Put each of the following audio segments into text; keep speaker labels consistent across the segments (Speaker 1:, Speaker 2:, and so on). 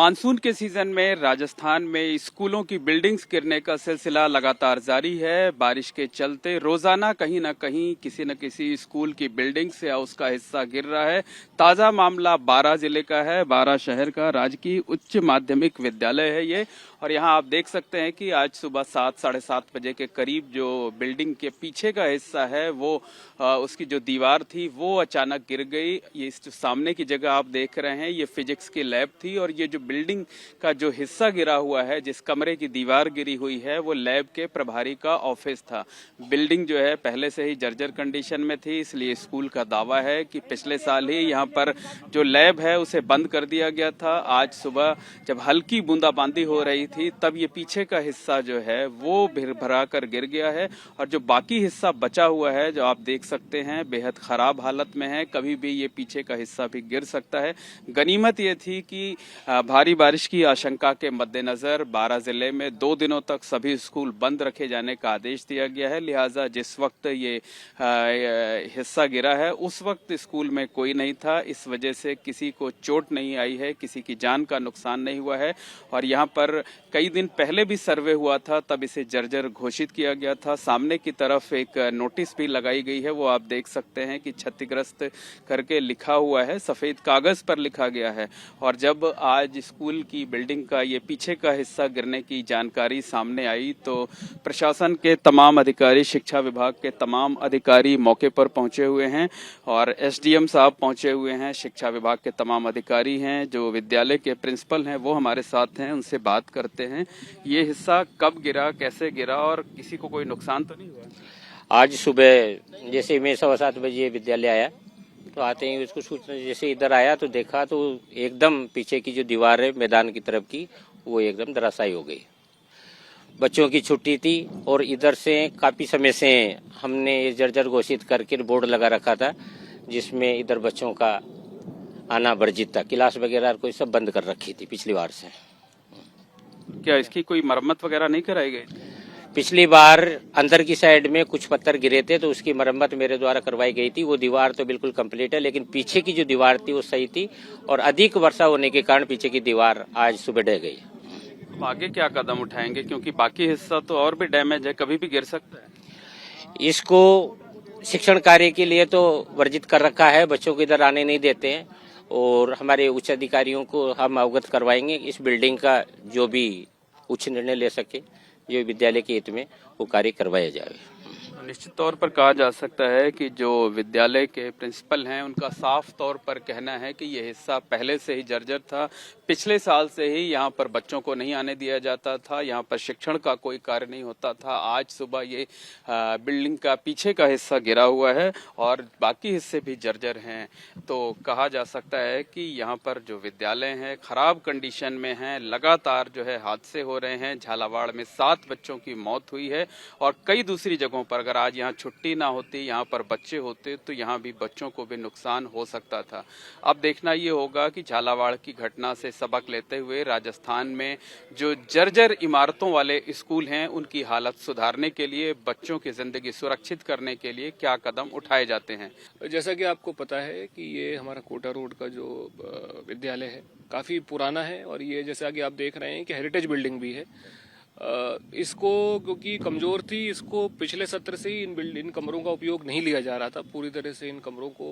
Speaker 1: Monsoon के season में राजस्थान में स्कूलों की बिल्डिंग्स गिरने का सिलसिला लगातार जारी है। बारिश के चलते रोजाना कहीं न कहीं किसी न किसी स्कूल की बिल्डिंग्स या उसका हिस्सा गिर रहा है। ताजा मामला बारां जिले का है। बारां शहर का राजकीय उच्च माध्यमिक विद्यालय है ये, और यहाँ आप देख सकते हैं कि आज सुबह 7-7:30 बजे के करीब जो बिल्डिंग के पीछे का हिस्सा है वो उसकी जो दीवार थी वो अचानक गिर गई। ये इस जो सामने की जगह आप देख रहे हैं ये फिजिक्स की लैब थी, और ये जो बिल्डिंग का जो हिस्सा गिरा हुआ है, जिस कमरे की दीवार गिरी हुई है, वो लैब के प्रभारी का ऑफिस था। बिल्डिंग जो है पहले से ही जर्जर कंडीशन में थी, इसलिए स्कूल का दावा है कि पिछले साल ही यहाँ पर जो लैब है उसे बंद कर दिया गया था। आज सुबह जब हल्की बूंदाबांदी हो रही थी तब ये पीछे का हिस्सा जो है वो भरा कर गिर गया है, और जो बाकी हिस्सा बचा हुआ है जो आप देख सकते हैं बेहद खराब हालत में है। कभी भी ये पीछे का हिस्सा भी गिर सकता है। गनीमत ये थी कि भारी बारिश की आशंका के मद्देनजर बारां जिले में 2 दिनों तक सभी स्कूल बंद रखे जाने का आदेश दिया गया है। लिहाजा जिस वक्त ये हिस्सा गिरा है उस वक्त स्कूल में कोई नहीं था, इस वजह से किसी को चोट नहीं आई है, किसी की जान का नुकसान नहीं हुआ है। और यहाँ पर कई दिन पहले भी सर्वे हुआ था, तब इसे जर्जर घोषित किया गया था। सामने की तरफ एक नोटिस भी लगाई गई है, वो आप देख सकते हैं कि क्षतिग्रस्त करके लिखा हुआ है, सफेद कागज पर लिखा गया है। और जब आज स्कूल की बिल्डिंग का ये पीछे का हिस्सा गिरने की जानकारी सामने आई तो प्रशासन के तमाम अधिकारी, शिक्षा विभाग के तमाम अधिकारी मौके पर पहुंचे हुए हैं, और एसडीएम साहब पहुंचे हुए हैं। शिक्षा विभाग के तमाम अधिकारी हैं, जो विद्यालय के प्रिंसिपल हैं वो हमारे साथ हैं, उनसे बात करते हैं। ये हिस्सा कब गिरा, कैसे गिरा, और किसी को कोई नुकसान तो नहीं हुआ?
Speaker 2: आज सुबह जैसे मैं 7:15 बजे विद्यालय आया तो आते ही उसको सूचना, जैसे इधर आया तो देखा तो एकदम पीछे की जो दीवार है मैदान की तरफ की वो एकदम धराशायी हो गई। बच्चों की छुट्टी थी और इधर से काफी समय से हमने ये जर्जर घोषित करके बोर्ड लगा रखा था जिसमें इधर बच्चों का आना वर्जित था। क्लास वगैरह कोई सब बंद कर रखी थी पिछली बार से।
Speaker 1: क्या इसकी कोई मरम्मत वगैरह नहीं कराई गई?
Speaker 2: पिछली बार अंदर की साइड में कुछ पत्थर गिरे थे तो उसकी मरम्मत मेरे द्वारा करवाई गई थी। वो दीवार तो बिल्कुल कंप्लीट है, लेकिन पीछे की जो दीवार थी वो सही थी, और अधिक वर्षा होने के कारण पीछे की दीवार आज सुबह ढह गई।
Speaker 1: आगे क्या कदम उठाएंगे, क्योंकि बाकी हिस्सा तो और भी डैमेज है, कभी भी गिर सकता है?
Speaker 2: इसको शिक्षण कार्य के लिए तो वर्जित कर रखा है, बच्चों को इधर आने नहीं देते हैं, और हमारे उच्च अधिकारियों को हम अवगत करवाएंगे। इस बिल्डिंग का जो भी उच्च निर्णय ले सके जो विद्यालय के हित में वो कार्य करवाया जाए।
Speaker 1: निश्चित तौर पर कहा जा सकता है कि जो विद्यालय के प्रिंसिपल हैं उनका साफ तौर पर कहना है कि यह हिस्सा पहले से ही जर्जर था। पिछले साल से ही यहाँ पर बच्चों को नहीं आने दिया जाता था, यहाँ पर शिक्षण का कोई कार्य नहीं होता था। आज सुबह ये बिल्डिंग का पीछे का हिस्सा गिरा हुआ है और बाकी हिस्से भी जर्जर हैं। तो कहा जा सकता है कि यहाँ पर जो विद्यालय हैं खराब कंडीशन में हैं। लगातार जो है हादसे हो रहे हैं। झालावाड़ में 7 बच्चों की मौत हुई है, और कई दूसरी जगहों पर अगर आज यहाँ छुट्टी ना होती, यहाँ पर बच्चे होते, तो यहाँ भी बच्चों को भी नुकसान हो सकता था। अब देखना ये होगा कि झालावाड़ की घटना से सबक लेते हुए राजस्थान में जो जर्जर इमारतों वाले स्कूल हैं उनकी हालत सुधारने के लिए, बच्चों की जिंदगी सुरक्षित करने के लिए क्या कदम उठाए जाते हैं।
Speaker 3: जैसा कि आपको पता है कि ये हमारा कोटा रोड का जो विद्यालय है काफ़ी पुराना है, और ये जैसा कि आप देख रहे हैं कि हेरिटेज बिल्डिंग भी है। इसको क्योंकि कमज़ोर थी, इसको पिछले सत्र से ही इन कमरों का उपयोग नहीं लिया जा रहा था। पूरी तरह से इन कमरों को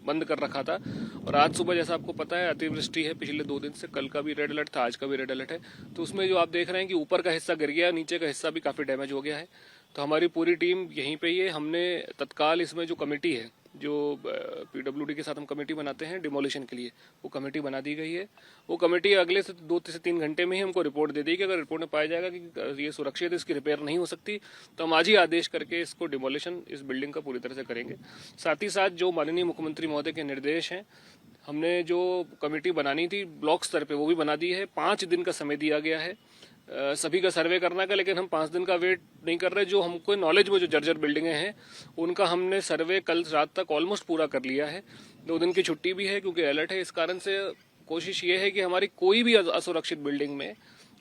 Speaker 3: बंद कर रखा था। और आज सुबह जैसा आपको पता है अतिवृष्टि है पिछले 2 दिन से, कल का भी रेड अलर्ट था, आज का भी रेड अलर्ट है। तो उसमें जो आप देख रहे हैं कि ऊपर का हिस्सा गिर गया, नीचे का हिस्सा भी काफ़ी डैमेज हो गया है। तो हमारी पूरी टीम यहीं पे ही है। हमने तत्काल इसमें जो कमेटी है, जो पीडब्ल्यूडी के साथ हम कमेटी बनाते हैं डिमोलिशन के लिए, वो कमेटी बना दी गई है। वो कमेटी अगले से 2 से 3 घंटे में ही हमको रिपोर्ट दे देगी। अगर रिपोर्ट में पाया जाएगा कि ये सुरक्षित है, इसकी रिपेयर नहीं हो सकती, तो हम आज ही आदेश करके इसको डिमोलिशन इस बिल्डिंग का पूरी तरह से करेंगे। साथ ही साथ जो माननीय मुख्यमंत्री महोदय के निर्देश हैं, हमने जो कमेटी बनानी थी ब्लॉक स्तर पर वो भी बना दी है। 5 दिन का समय दिया गया है सभी का सर्वे करने का, लेकिन हम 5 दिन का वेट नहीं कर रहे। जो हमको नॉलेज में जो जर्जर बिल्डिंगें हैं उनका हमने सर्वे कल रात तक ऑलमोस्ट पूरा कर लिया है। 2 दिन की छुट्टी भी है क्योंकि अलर्ट है। इस कारण से कोशिश ये है कि हमारी कोई भी असुरक्षित बिल्डिंग में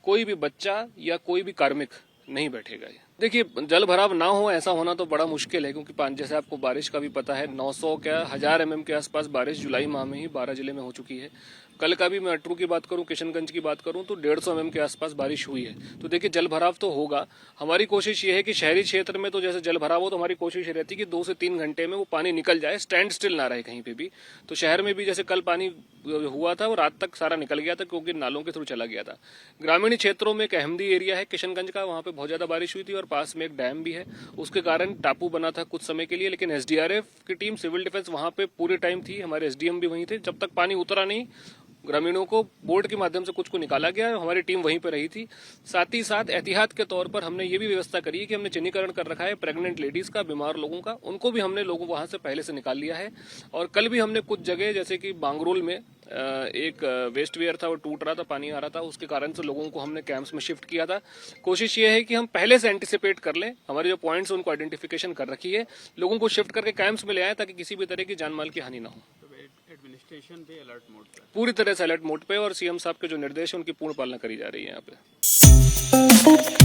Speaker 3: कोई भी बच्चा या कोई भी कार्मिक नहीं बैठेगा। देखिए, जल भराव ना हो ऐसा होना तो बड़ा मुश्किल है, क्योंकि जैसे आपको बारिश का भी पता है 900 क्या 1000 mm के आसपास बारिश जुलाई माह में ही 12 जिले में हो चुकी है। कल का भी मैं अटरू की बात करूं, किशनगंज की बात करूं तो 150 mm के आसपास बारिश हुई है। तो देखिए जल भराव तो होगा। हमारी कोशिश ये है कि शहरी क्षेत्र में तो जैसे जल भराव हो तो हमारी कोशिश ये रहती है कि 2 से 3 घंटे में वो पानी निकल जाए, स्टैंड स्टिल ना रहे कहीं पे भी। तो शहर में भी जैसे कल पानी हुआ था वो रात तक सारा निकल गया था क्योंकि नालों के थ्रू चला गया था। ग्रामीण क्षेत्रों में एक अहमदी एरिया है किशनगंज का, वहां पे बहुत ज्यादा बारिश हुई थी और पास में एक डैम भी है, उसके कारण टापू बना था कुछ समय के लिए। लेकिन एसडीआरएफ की टीम, सिविल डिफेंस वहां पे पूरे टाइम थी, हमारे एसडीएम भी वहीं थे। जब तक पानी उतरा नहीं, ग्रामीणों को बोट के माध्यम से कुछ को निकाला गया, हमारी टीम वहीं पर रही थी। साथ ही साथ एहतियात के तौर पर हमने ये भी व्यवस्था करी है कि हमने चिन्हीकरण कर रखा है प्रेग्नेंट लेडीज का, बीमार लोगों का, उनको भी हमने लोगों वहां से पहले से निकाल लिया है। और कल भी हमने कुछ जगह जैसे कि बांगरोल में एक वेस्ट वेयर था, वो टूट रहा था, पानी आ रहा था, उसके कारण से लोगों को हमने कैंप्स में शिफ्ट किया था। कोशिश ये है कि हम पहले से एंटिसिपेट कर लें, हमारे जो पॉइंट्स उनको आइडेंटिफिकेशन कर रखी है, लोगों को शिफ्ट करके कैंप्स में ले आए ताकि किसी भी तरह की जान माल की हानि ना हो।
Speaker 1: एडमिनिस्ट्रेशन भी अलर्ट मोड पे,
Speaker 3: पूरी तरह से अलर्ट मोड पे, और सीएम साहब के जो निर्देश है उनकी पूर्ण पालना करी जा रही है यहाँ पे।